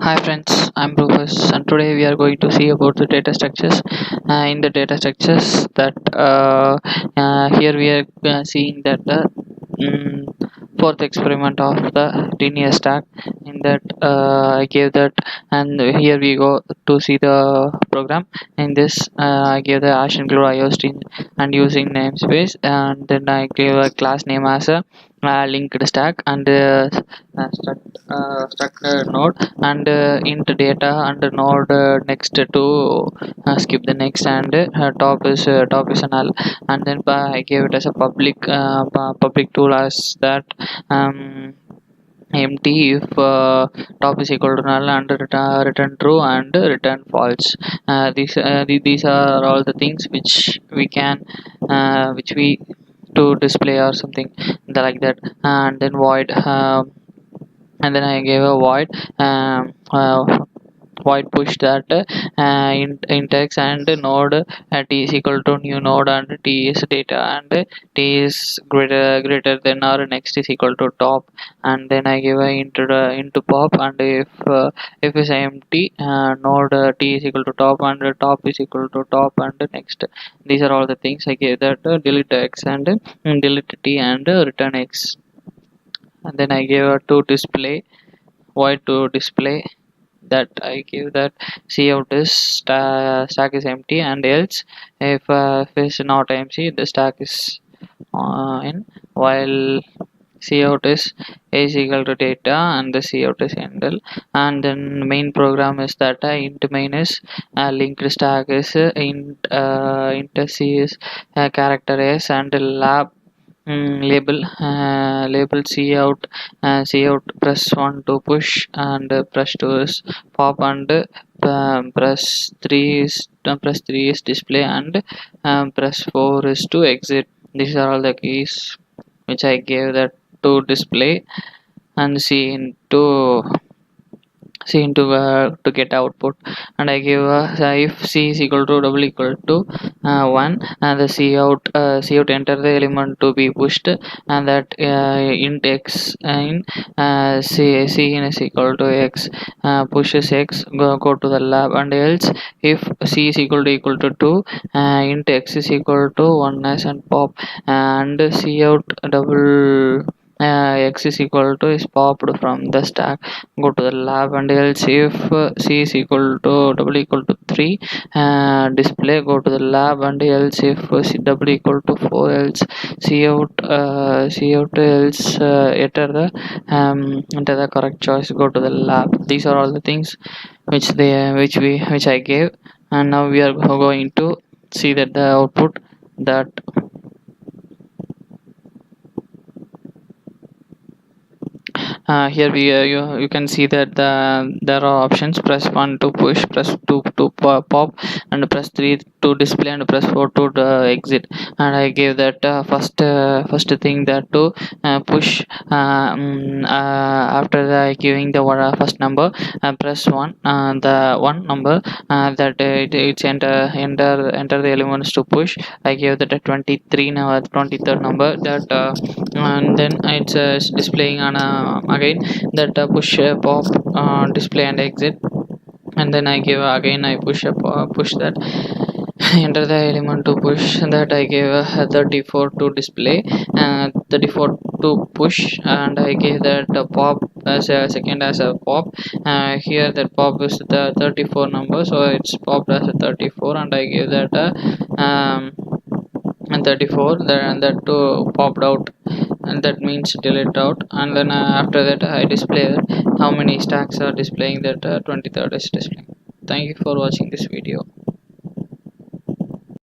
Hi friends, I'm Rufus and today we are going to see about the data structures. In the data structures that here we are seeing that mm, fourth experiment of the linear stack. In that I gave that, and here we go to see the program. In this I gave the hash include IOST and using namespace, and then I gave a class name as a linked stack and struct node and int data and node next to skip the next, and top is a null, and then I gave it as a public tool as that empty if top is equal to null and return true and return false. These are all the things which we can which we to display or something like that, and then void and then I gave a void push that int x and node t is equal to new node and t is data and t is greater than or next is equal to top, and then I give a into pop, and if is empty node t is equal to top and top is equal to top and next. These are all the things I gave that delete x and delete t and return x, and then I gave a to display void to display that I give that cout is stack is empty, and else if it's not empty the stack is in, while cout is equal to data and the cout is handle, and then main program is that int main is linked stack is int c is character s and lab label cout press 1 to push and press 2 is pop, and press 3 is display, and press 4 is to exit. These are all the keys which I gave that to display and C into to get output, and I give if C is equal to double equal to 1, and the cout enter the element to be pushed, and that int x in C is equal to x pushes x go to the lab, and else if C is equal to 2 int x is equal to 1 as and pop, and cout double x is equal to is popped from the stack go to the lab, and else if c is equal to double equal to 3 display go to the lab, and else if c double equal to 4 else cout else enter the correct choice go to the lab. These are all the things which I gave, and now we are going to see that the output that here you can see that there are options: press 1 to push, press 2 to pop, and press 3 to display, and press 4 to exit. And I gave that first thing that to push after giving the first number, press 1 the one number that it's enter the elements to push. I gave that a 23 now 23rd number that and then it's displaying on again that push pop display and exit, and then I give again I push that enter the element to push, that I gave 34 to display 34 to push, and I gave that pop as a second as a pop. Here that pop is the 34 number, so it's popped as a 34, and I gave that and 34 and that to popped out, and that means delete out, and then after that I display that how many stacks are displaying that 23rd is displaying. Thank you for watching this video.